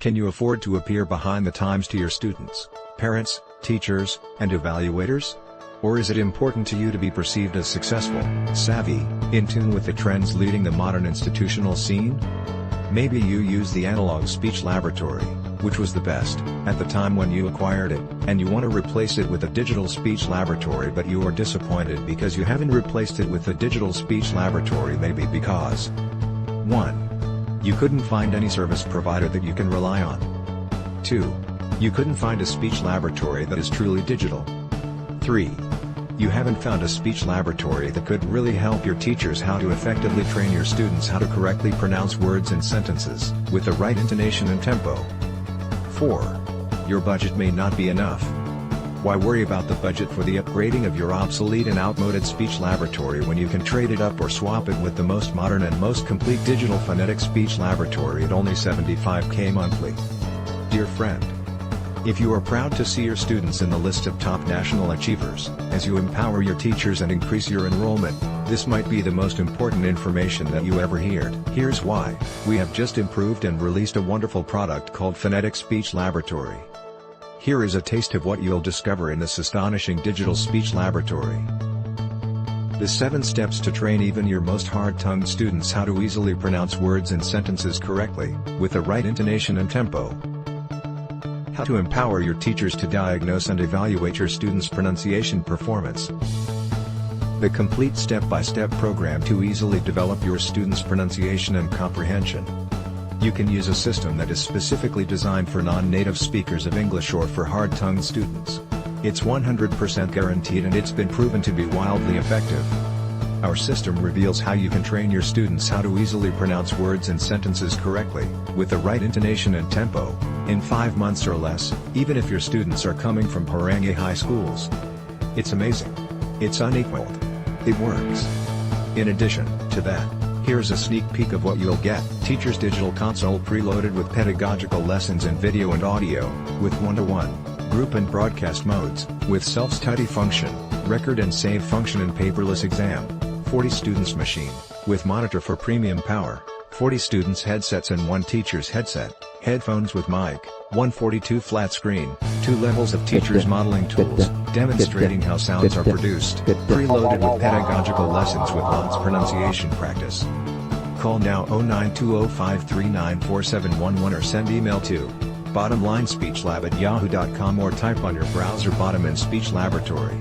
Can you afford to appear behind the times to your students, parents, teachers, and evaluators? Or is it important to you to be perceived as successful, savvy, in tune with the trends leading the modern institutional scene? Maybe you use the analog speech laboratory, which was the best, at the time when you acquired it, and you want to replace it with a digital speech laboratory, but you are disappointed because you haven't replaced it with a digital speech laboratory, maybe because 1. You couldn't find any service provider that you can rely on. 2. You couldn't find a speech laboratory that is truly digital. 3. You haven't found a speech laboratory that could really help your teachers how to effectively train your students how to correctly pronounce words and sentences, with the right intonation and tempo. 4. Your budget may not be enough. Why worry about the budget for the upgrading of your obsolete and outmoded speech laboratory when you can trade it up or swap it with the most modern and most complete digital phonetic speech laboratory at only $75K monthly? Dear friend, if you are proud to see your students in the list of top national achievers, as you empower your teachers and increase your enrollment, this might be the most important information that you ever heard. Here's why. We have just improved and released a wonderful product called Phonetic Speech Laboratory. Here is a taste of what you'll discover in this astonishing digital speech laboratory. The 7 steps to train even your most hard-tongued students how to easily pronounce words and sentences correctly, with the right intonation and tempo. How to empower your teachers to diagnose and evaluate your students' pronunciation performance. The complete step-by-step program to easily develop your students' pronunciation and comprehension. You can use a system that is specifically designed for non-native speakers of English or for hard-tongued students. It's 100% guaranteed and it's been proven to be wildly effective. Our system reveals how you can train your students how to easily pronounce words and sentences correctly, with the right intonation and tempo, in 5 months or less, even if your students are coming from Harangi high schools. It's amazing. It's unequaled. It works. In addition to that, here's a sneak peek of what you'll get. Teacher's digital console preloaded with pedagogical lessons in video and audio, with one-to-one, group and broadcast modes, with self-study function, record and save function and paperless exam. 40 students machine, with monitor for premium power, 40 students headsets and 1 teacher's headset, headphones with mic, 142 flat screen, 2 levels of teachers modeling tools, demonstrating how sounds are produced, preloaded with pedagogical lessons with lots pronunciation practice. Call now 0920539471 or send email to bottomlinespeechlab@yahoo.com or type on your browser bottom in speech laboratory.